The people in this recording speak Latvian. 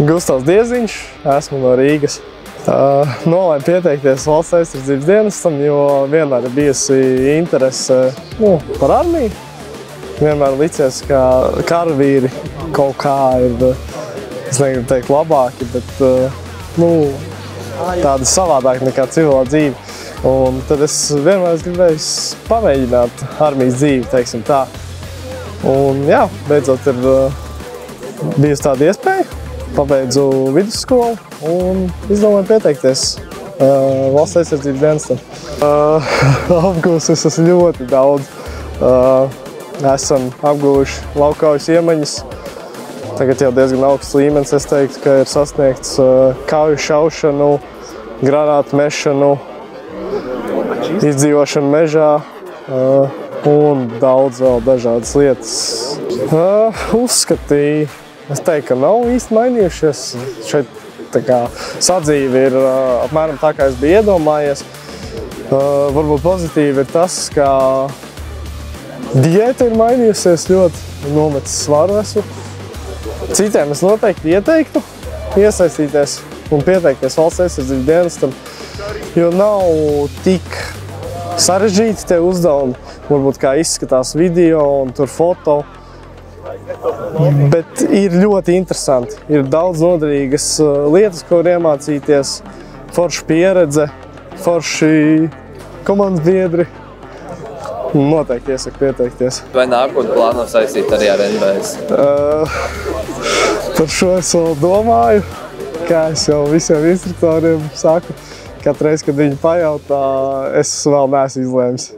Gustavs Dieziņš, esmu no Rīgas. Nolēmu pieteikties Valsts aizsardzības dienestam, jo vienmēr ir bijusi interese par armiju. Vienmēr licies, ka karavīri kaut kā ir, es negribu teikt labāki, bet tādi savādāk nekā civilā dzīve. Un tad es vienmēr gribēju pamēģināt armijas dzīvi, teiksim tā. Un jā, beidzot ir bijusi tāda iespēja. Pabeidzu vidusskolu un izdomāju pieteikties Valsts aizsardzības dienestam. Apgūs es esmu ļoti daudz. Esam apguvuši laukaujas iemaņas. Tagad jau diezgan augsts līmenis, es teiktu, ka ir sasniegts kauju šaušanu, granātu mešanu, izdzīvošanu mežā un daudz vēl dažādas lietas. Uzskatīju. Es teiktu, ka nav īsti mainījušies. Šeit sadzīve ir apmēram tā, kā es biju iedomājies. Varbūt pozitīvi ir tas, ka diēta ir mainījusies ļoti, nometis svaru esmu. Citiem es noteikti ieteiktu iesaistīties un pieteikties Valsts aizsardzības dienestam, jo nav tik sarežģīti tie uzdevumi, varbūt kā izskatās video un tur foto. Bet ir ļoti interesanti. Ir daudz noderīgas lietas, ko var iemācīties, forša pieredze, forši komandas biedri. Noteikti iesaku pieteikties. Vai nākotnē plāno saistīt arī ar NBS? Par šo es vēl domāju, kā es jau visiem instruktoriem saku. Katru reizi, kad viņi pajautā, es vēl neesmu izlēmis.